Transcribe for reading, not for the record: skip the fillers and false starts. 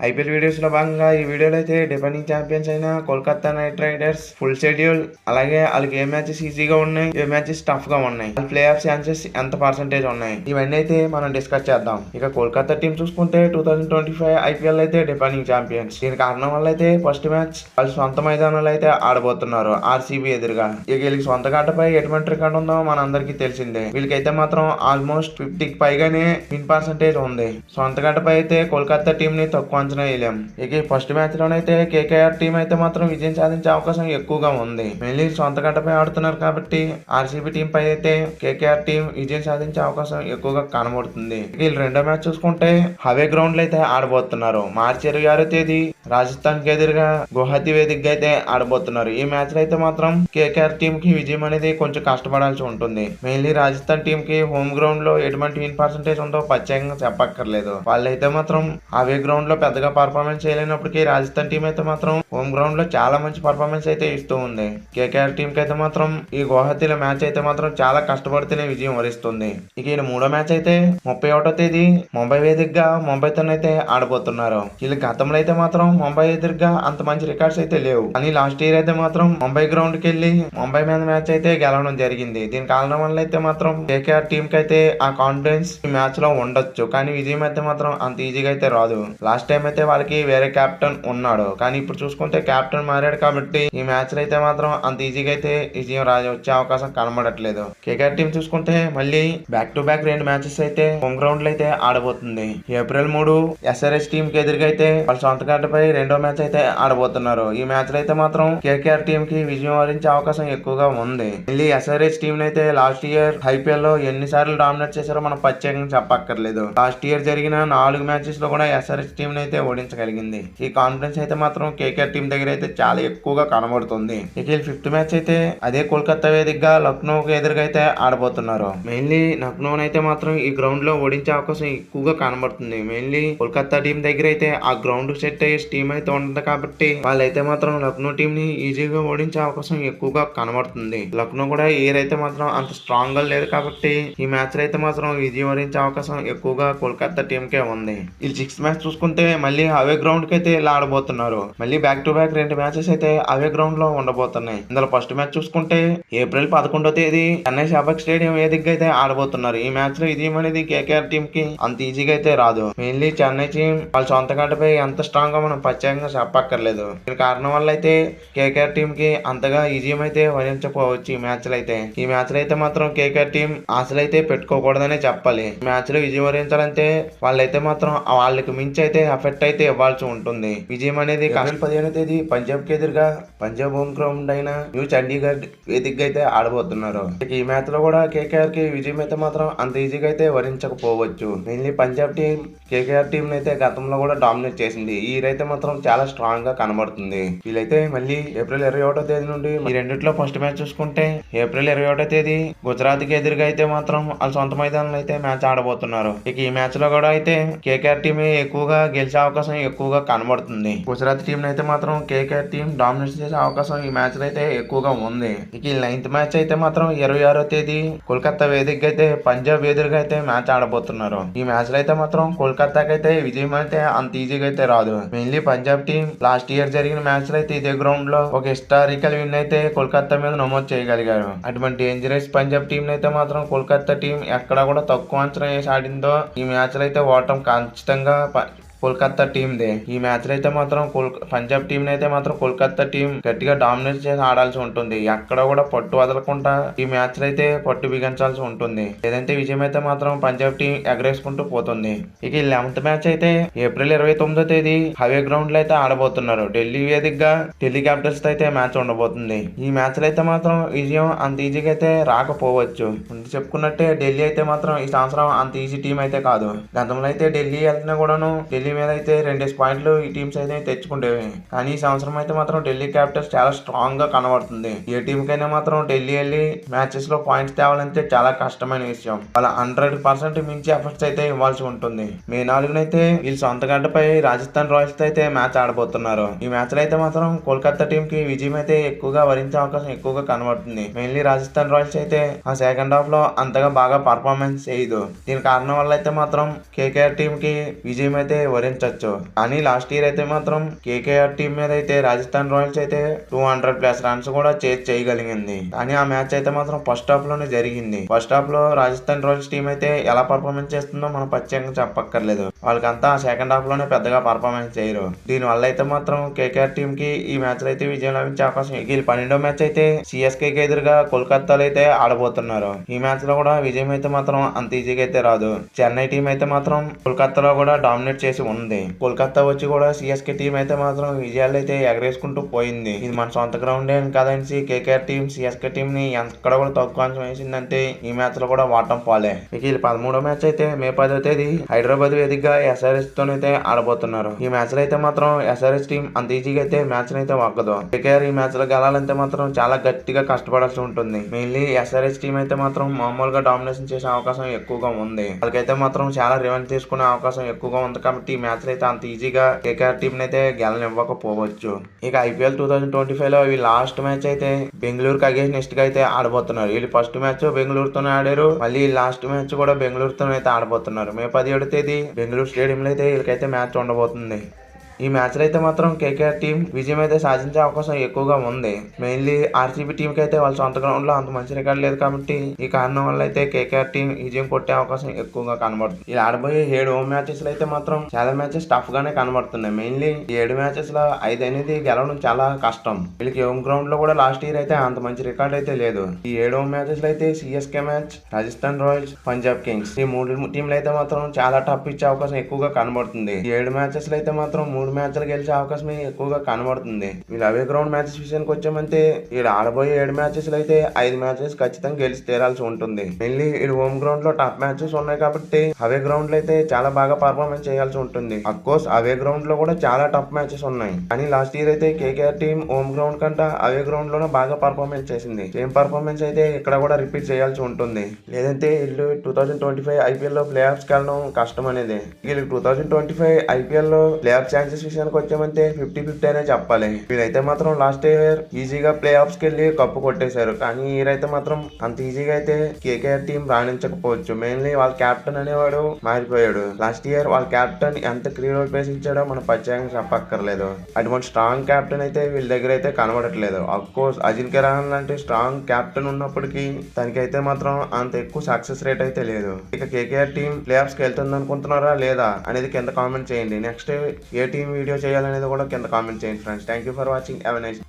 IPL videos లో భాగంగా ఈ వీడియోలో అయితే డిఫెండింగ్ ఛాంపియన్స్ అయిన Kolkata night riders full schedule, అలాగే వాళ్ళకి ఏ మ్యాచెస్ ఈజీగా ఉన్నాయి, ఏ మ్యాచెస్ టఫ్ గా ఉన్నాయి, ప్లే ఆఫ్ ఛాన్సెస్ ఎంత పర్సెంటేజ్ ఉన్నాయి, ఇవన్నీ అయితే మనం డిస్కస్ చేద్దాం. ఇక కోల్కతా టీం చూసుకుంటే 2025 ఐపీఎల్ అయితే డిఫెండింగ్ ఛాంపియన్స్. దీని కారణం వల్ల అయితే ఫస్ట్ మ్యాచ్ వాళ్ళు సొంత మైదానంలో అయితే ఆడబోతున్నారు ఆర్సీబీ ఎదురుగా. ఇక వీళ్ళకి సొంత గడ్డపై ఎటువంటి రికార్డు ఉందో మనందరికీ తెలిసిందే. వీళ్ళకైతే మాత్రం ఆల్మోస్ట్ 50కి పైగానే విన్ పర్సెంటేజ్ ఉంది. సొంత గడ్డపై అయితే కోల్కతా టీం ని తక్కువ అంచనా వేయలేం. ఇక ఫస్ట్ మ్యాచ్ లోనైతే కేకేఆర్ టీం అయితే మాత్రం విజయం సాధించే అవకాశం ఎక్కువగా ఉంది. మెయిన్లీ సొంత గడ్డపై ఆడుతున్నారు కాబట్టి ఆర్సీబీ టీం పై అయితే కేకేఆర్ టీం విజయం సాధించే అవకాశం ఎక్కువగా కనబడుతుంది. వీళ్ళు రెండో మ్యాచ్ చూసుకుంటే హవే గ్రౌండ్ లో అయితే ఆడబోతున్నారు. మార్చి 26వ తేదీ రాజస్థాన్ కి ఎదురుగా గువాహతి వేదికగా అయితే ఆడబోతున్నారు. ఈ మ్యాచ్ లో అయితే మాత్రం కేకేఆర్ టీం కి విజయం అనేది కొంచెం కష్టపడాల్సి ఉంటుంది. మెయిన్లీ రాజస్థాన్ టీం కి హోమ్ గ్రౌండ్ లో ఎటువంటి విన్ పర్సెంటేజ్ ఉందో ప్రత్యేకంగా చెప్పక్కర్లేదు. వాళ్ళైతే మాత్రం అవే గ్రౌండ్ లో పెద్దగా పర్ఫార్మెన్స్ చేయలేనప్పటికీ రాజస్థాన్ టీం అయితే మాత్రం హోమ్ గ్రౌండ్ లో చాలా మంచి పర్ఫార్మెన్స్ అయితే ఇస్తూ ఉంది. కేకేఆర్ టీం కి అయితే మాత్రం ఈ గువాహతిలో మ్యాచ్ అయితే మాత్రం చాలా కష్టపడితేనే విజయం వరిస్తుంది. ఇక ఈ మూడో మ్యాచ్ అయితే 31వ తేదీ ముంబై వేదికగా ముంబైతో అయితే ఆడబోతున్నారు. వీళ్ళు గతంలో అయితే మాత్రం ముంబై ఎదురుగా అంత మంచి రికార్డ్స్ అయితే లేవు, కానీ లాస్ట్ ఇయర్ అయితే మాత్రం ముంబై గ్రౌండ్ కి వెళ్లి ముంబై మీద మ్యాచ్ అయితే గెలవడం జరిగింది. దీని కారణం వల్ల అయితే మాత్రం కేకేఆర్ టీం కి అయితే ఆ కాన్ఫిడెన్స్ ఈ మ్యాచ్ లో ఉండొచ్చు, కానీ విజయం అయితే మాత్రం అంత ఈజీగా అయితే రాదు. లాస్ట్ టైం అయితే వాళ్ళకి వేరే కెప్టెన్ ఉన్నాడు, కానీ ఇప్పుడు చూసుకుంటే కెప్టెన్ మారాడు కాబట్టి ఈ మ్యాచ్ లో అయితే మాత్రం అంత ఈజీగా అయితే విజయం వచ్చే అవకాశం కనబడట్లేదు. కేకేఆర్ టీం చూసుకుంటే మళ్ళీ బ్యాక్ టు బ్యాక్ 2 మ్యాచెస్ అయితే హోమ్ గ్రౌండ్ లో అయితే ఆడబోతుంది. ఏప్రిల్ 3 ఎస్ఆర్హెచ్ టీం కి ఎదురుగా అయితే వాళ్ళ సొంత గడ్డపై రెండో మ్యాచ్ అయితే ఆడబోతున్నారు. ఈ మ్యాచ్ లో అయితే మాత్రం కేకేఆర్ టీం కి విజయం వరించే అవకాశం ఎక్కువగా ఉంది. మళ్ళీ ఎస్ఆర్హెచ్ టీం అయితే లాస్ట్ ఇయర్ ఐపీఎల్ లో ఎన్నిసార్లు డామినేట్ చేశారో మనం ప్రత్యేకంగా చెప్పక్కర్లేదు. లాస్ట్ ఇయర్ జరిగిన 4 మ్యాచెస్ లో కూడా ఎస్ఆర్హెచ్ టీం అయితే ఓడించగలిగింది. ఈ కాన్ఫిడెన్స్ అయితే మాత్రం కేకేఆర్ టీం దగ్గర అయితే చాలా ఎక్కువగా కనబడుతుంది. ఇక 5th మ్యాచ్ అయితే అదే కోల్కతా వేదికగా లక్నోకి ఎదురుగా అయితే ఆడబోతున్నారు. మెయిన్లీ లక్నో అయితే మాత్రం ఈ గ్రౌండ్ లో ఓడించే అవకాశం ఎక్కువగా కనబడుతుంది. మెయిన్లీ కోల్కతా టీం దగ్గర అయితే ఆ గ్రౌండ్ సెట్ అయ్యే టీం అయితే ఉంటుంది కాబట్టి వాళ్ళైతే మాత్రం లక్నో టీం ని ఈజీగా ఓడించే అవకాశం ఎక్కువగా కనబడుతుంది. లక్నో కూడా ఇయర్ అయితే మాత్రం అంత స్ట్రాంగ్ గా లేదు కాబట్టి ఈ మ్యాచ్ అయితే మాత్రం విజయం వరించే అవకాశం ఎక్కువగా కోల్కతా టీం కే ఉంది. ఈ 6th మ్యాచ్ చూసుకుంటే మళ్ళీ అవే గ్రౌండ్ కి అయితే ఇలా ఆడబోతున్నారు. మళ్ళీ బ్యాక్ టు బ్యాక్ 2 మ్యాచెస్ అయితే అవే గ్రౌండ్ లో ఉండబోతున్నాయి. ఇందులో ఫస్ట్ మ్యాచ్ చూసుకుంటే ఏప్రిల్ 11వ తేదీ చెన్నై షాబాగ్ స్టేడియం వేదికగా అయితే ఆడబోతున్నారు. ఈ మ్యాచ్ లో విజయం అనేది కేకేఆర్ టీం కి అంత ఈజీగా అయితే రాదు. మెయిన్లీ చెన్నై టీం వాళ్ళ సొంత గడ్డపై ఎంత స్ట్రాంగ్ గా మనం ప్రత్యేకంగా చెప్పక్కర్లేదు. దీని కారణం వల్ల అయితే కేకేఆర్ టీం కి అంతగా విజయం అయితే వరించకపోవచ్చు. ఈ మ్యాచ్ లో అయితే మాత్రం కేకేఆర్ టీం ఆశలు అయితే పెట్టుకోకూడదనే చెప్పాలి. ఈ మ్యాచ్ లో విజయం వరించాలంటే వాళ్ళైతే మాత్రం వాళ్ళకి మించి అయితే ఎఫెక్ట్ అయితే ఇవ్వాల్సి ఉంటుంది. విజయం అనేది ఏప్రిల్ 15వ తేదీ పంజాబ్ కి ఎదురుగా పంజాబ్ హోమ్ గ్రౌండ్ అయిన న్యూ చండీగఢ్ వేదికగా అయితే ఆడబోతున్నారు. ఈ మ్యాచ్ లో కూడా కేకేఆర్ కి విజయం అయితే మాత్రం అంత ఈజీగా అయితే వరించకపోవచ్చు. Mainly Punjab team KKR team అయితే గతంలో కూడా డామినేట్ చేసింది. ఈ అయితే మాత్రం చాలా స్ట్రాంగ్ గా కనబడుతుంది. వీళ్ళైతే మళ్ళీ ఏప్రిల్ 21వ తేదీ నుండి ఈ రెండిట్లో ఫస్ట్ మ్యాచ్ చూసుకుంటే ఏప్రిల్ 21వ తేదీ గుజరాత్ కి ఎదురుగా అయితే మాత్రం వాళ్ళ సొంత మైదానంలో అయితే మ్యాచ్ ఆడబోతున్నారు. ఇక ఈ మ్యాచ్ లో కూడా అయితే కేకేఆర్ టీం ఎక్కువగా గెలిచే అవకాశం ఎక్కువగా కనబడుతుంది. గుజరాత్ టీం అయితే మాత్రం కేకేఆర్ టీం డామినేట్ చేసే అవకాశం ఈ మ్యాచ్ లో అయితే ఎక్కువగా ఉంది. ఇక ఈ 9th మ్యాచ్ అయితే మాత్రం 26వ తేదీ కోల్కతా వేదికగా అయితే పంజాబ్ ఎదురుగా అయితే మ్యాచ్ ఆడబోతున్నారు. ఈ మ్యాచ్ లో అయితే మాత్రం కోల్కతాకి అయితే విజయం అయితే అంత ఈజీగా అయితే రాదు. Mainly Punjab team last year జరిగిన మ్యాచ్ లో అయితే ఇదే గ్రౌండ్ లో ఒక హిస్టారికల్ విన్ అయితే కోల్కతా మీద నమోదు చేయగలిగారు. అటువంటి డేంజరస్ పంజాబ్ టీం అయితే మాత్రం కోల్కతా టీం ఎక్కడా కూడా తక్కువ అంచనా వేసి ఆడిందో ఈ మ్యాచ్ లో అయితే ఓటం ఖచ్చితంగా కోల్కతా టీం దే. ఈ మ్యాచ్ లో అయితే మాత్రం పంజాబ్ టీం అయితే మాత్రం కోల్కతా టీం గట్టిగా డామినేట్ చేసి ఆడాల్సి ఉంటుంది. ఎక్కడ కూడా పట్టు వదలకుండా ఈ మ్యాచ్ లో అయితే పట్టు బిగించాల్సి ఉంటుంది. లేదంటే విజయం అయితే మాత్రం పంజాబ్ టీం ఎగరేసుకుంటూ పోతుంది. ఇక ఈ 11th మ్యాచ్ అయితే ఏప్రిల్ 29వ తేదీ హవే గ్రౌండ్ లో అయితే ఆడబోతున్నారు. ఢిల్లీ వేదికగా ఢిల్లీ క్యాపిటల్స్ తో అయితే మ్యాచ్ ఉండబోతుంది. ఈ మ్యాచ్ లో అయితే మాత్రం విజయం అంత ఈజీగా అయితే రాకపోవచ్చు. ముందు చెప్పుకున్నట్టే ఢిల్లీ అయితే మాత్రం ఈ సంవత్సరం అంత ఈజీ టీం అయితే కాదు. గతంలో అయితే ఢిల్లీ వెళ్తున్నా కూడాను ఢిల్లీ మీద అయితే 2 పాయింట్లు ఈ టీమ్స్ అయితే తెచ్చుకుంటేవి. కానీ ఈ సంవత్సరం అయితే మాత్రం ఢిల్లీ క్యాపిటల్స్ చాలా స్ట్రాంగ్ గా కనబడుతుంది. ఏ టీం కైనా మాత్రం ఢిల్లీ వెళ్ళి మ్యాచెస్ లో పాయింట్స్ తేవాలంటే చాలా కష్టమైన విషయం. వాళ్ళ 100% మించి ఎఫర్ట్స్ అయితే ఇవ్వాల్సి ఉంటుంది. మే 4 వీళ్ళు సొంత గడ్డపై రాజస్థాన్ రాయల్స్ తో అయితే మ్యాచ్ ఆడబోతున్నారు. ఈ మ్యాచ్ లో అయితే మాత్రం కోల్కతా టీం కి విజయం అయితే ఎక్కువగా వరించే అవకాశం ఎక్కువగా కనబడుతుంది. మెయిన్లీ రాజస్థాన్ రాయల్స్ అయితే ఆ సెకండ్ హాఫ్ లో అంతగా బాగా పర్ఫార్మెన్స్ చేయదు. దీని కారణం వల్ల అయితే మాత్రం కేకేఆర్ టీం కి విజయం అయితే వరించవచ్చు. కానీ లాస్ట్ ఇయర్ అయితే మాత్రం కేకేఆర్ టీం మీద అయితే రాజస్థాన్ రాయల్స్ అయితే 200+ రన్స్ కూడా చేయగలిగింది. కానీ ఆ మ్యాచ్ అయితే మాత్రం ఫస్ట్ హాఫ్ లోనే జరిగింది. ఫస్ట్ హాఫ్ లో రాజస్థాన్ రాయల్స్ టీం అయితే ఎలా పర్ఫార్మెన్స్ చేస్తుందో మనం ప్రత్యేకంగా చెప్పక్కర్లేదు. వాళ్ళకంతా సెకండ్ హాఫ్ లోనే పెద్దగా పర్ఫార్మెన్స్ చేయరు. దీని వల్ల అయితే మాత్రం కేకేఆర్ టీం కి ఈ మ్యాచ్ లో అయితే విజయం లభించే అవకాశం. వీళ్ళు 12వ మ్యాచ్ అయితే సిఎస్కేకి ఎదురుగా కోల్కతాలో అయితే ఆడబోతున్నారు. ఈ మ్యాచ్ లో కూడా విజయం అయితే మాత్రం అంత ఈజీగా అయితే రాదు. చెన్నై టీం అయితే మాత్రం కోల్కతాలో కూడా డామినేట్ చేసి ఉంది. కోల్కతా వచ్చి కూడా సిఎస్కే టీం అయితే మాత్రం విజయాలు అయితే ఎగరేసుకుంటూ పోయింది. ఇది మన సొంత గ్రౌండ్ అని కదనేసి కేకేఆర్ టీం సిఎస్కే టీం ని ఎక్కడ కూడా తక్కువ అంచం వేసిందంటే ఈ మ్యాచ్ లో కూడా వాటం పాలే. వీళ్ళు 13వ మ్యాచ్ అయితే మే 10వ తేదీ హైదరాబాద్ వేదికగా ఎస్ఆర్ఎస్ తోనైతే ఆడబోతున్నారు. ఈ మ్యాచ్ లో అయితే మాత్రం ఎస్ఆర్ఎస్ టీం అంత ఈజీగా అయితే మ్యాచ్ అయితే వక్కదు. కేకేఆర్ ఈ మ్యాచ్ లో గెలాలంటే మాత్రం చాలా గట్టిగా కష్టపడాల్సి ఉంటుంది. మెయిన్లీ ఎస్ఆర్ఎస్ టీం అయితే మాత్రం మామూలుగా డామినేషన్ చేసే అవకాశం ఎక్కువగా ఉంది. వాళ్ళకైతే మాత్రం చాలా రివెంజ్ తీసుకునే అవకాశం ఎక్కువగా ఉంది. కాబట్టి ఈ మ్యాచ్ అయితే అంత ఈజీగా కేకేఆర్ టీం అయితే గెలనివ్వకపోవచ్చు. ఇక ఐపీఎల్ 2025 లో ఈ లాస్ట్ మ్యాచ్ అయితే బెంగళూరుకి అగేన్స్ట్ గా అయితే ఆడబోతున్నారు. వీళ్ళు ఫస్ట్ మ్యాచ్ బెంగళూరుతోనే ఆడారు. మళ్ళీ లాస్ట్ మ్యాచ్ కూడా బెంగళూరుతో అయితే ఆడబోతున్నారు. మే 17వ తేదీ బెంగళూరు స్టేడియంలో అయితే వీళ్ళకైతే మ్యాచ్ ఉండబోతుంది. ఈ మ్యాచ్ లో అయితే మాత్రం కేకేఆర్ టీం విజయం అయితే సాధించే అవకాశం ఎక్కువగా ఉంది. మెయిన్లీ ఆర్సీబీ టీం కి అయితే వాళ్ళ సొంత గ్రౌండ్ లో అంత మంచి రికార్డు లేదు. కాబట్టి ఈ కారణం వల్ల అయితే కేకేఆర్ టీం విజయం కొట్టే అవకాశం ఎక్కువగా కనబడుతుంది. ఇలా ఆడబోయే 7 హోమ్ మ్యాచెస్ లో అయితే మాత్రం చాలా మ్యాచెస్ టఫ్ గానే కనబడుతున్నాయి. మెయిన్లీ 7 మ్యాచెస్ లో 5 అనేది గెలవడం చాలా కష్టం. వీళ్ళకి హోమ్ గ్రౌండ్ లో కూడా లాస్ట్ ఇయర్ అయితే అంత మంచి రికార్డ్ అయితే లేదు. ఈ 7 హోమ్ మ్యాచెస్ లో అయితే CSK match, Rajasthan Royals, Punjab Kings ఈ 3 టీంలు అయితే మాత్రం చాలా టఫ్ ఇచ్చే అవకాశం ఎక్కువగా కనబడుతుంది. ఈ 7 మ్యాచెస్ లో అయితే మాత్రం 3 మ్యాచ్లు గెలిచే అవకాశం ఎక్కువగా కనబడుతుంది. వీళ్ళు అవే గ్రౌండ్ మ్యాచెస్ విషయానికి వచ్చామంటే వీళ్ళు ఆడబోయే 7 మ్యాచెస్ లో అయితే 5 మ్యాచెస్ ఖచ్చితంగా గెలిచి తీరాల్సి ఉంటుంది. మెయిన్లీ వీళ్ళు హోమ్ గ్రౌండ్ లో టఫ్ మ్యాచెస్ ఉన్నాయి కాబట్టి అవే గ్రౌండ్ లో అయితే చాలా బాగా పర్ఫార్మెన్స్ చేయాల్సి ఉంటుంది. అఫ్ కోర్స్ అవే గ్రౌండ్ లో కూడా చాలా టఫ్ మ్యాచెస్ ఉన్నాయి. కానీ లాస్ట్ ఇయర్ అయితే కేకేఆర్ టీం హోమ్ గ్రౌండ్ కంటే అవే గ్రౌండ్ లోనే బాగా పర్ఫార్మెన్స్ చేసింది. సేమ్ పర్ఫార్మెన్స్ అయితే ఇక్కడ కూడా రిపీట్ చేయాల్సి ఉంటుంది. లేదంటే వీళ్ళు 2025 ఐపీఎల్ లో ప్లే ఆఫ్స్ కెళ్ళడం కష్టం అనేది. వీళ్ళు 2025 ఐపీఎల్ లో ప్లే ఆఫ్ ఛాన్సెస్ విషయానికి వచ్చామంటే 50-50 అనే చెప్పాలి. వీళ్ళైతే మాత్రం లాస్ట్ ఇయర్ ఈజీగా ప్లే ఆఫ్స్ కి వెళ్ళి కప్పు కొట్టేశారు. కానీ ఈ ఇయర్ అయితే మాత్రం అంత ఈజీగా అయితే కేకేఆర్ టీం రాణించకపోవచ్చు. మెయిన్లీ వాళ్ళ కెప్టెన్ అనేవాడు మారిపోయాడు. లాస్ట్ ఇయర్ వాళ్ళ కెప్టెన్ ఎంత క్రీడోల్ పేస్ ఇచ్చాడో మనం ప్రత్యేకంగా చెప్పక్కర్లేదు. అటువంటి స్ట్రాంగ్ కెప్టెన్ అయితే వీళ్ళ దగ్గర అయితే కనబడట్లేదు. అఫ్ కోర్స్ అజింక్య రహానే లాంటి స్ట్రాంగ్ కెప్టెన్ ఉన్నప్పటికీ తనకైతే మాత్రం అంత ఎక్కువ సక్సెస్ రేట్ అయితే లేదు. ఇక కేకేఆర్ టీం ప్లే ఆఫ్స్ కి వెళ్తుంది అనుకుంటున్నారా లేదా అనేది కింద కామెంట్ చేయండి. నెక్స్ట్ ఏ టీం వీడియో చేయాలనేది కూడా కింద కామెంట్ చేయండి friends. Thank you for watching. Have a nice day.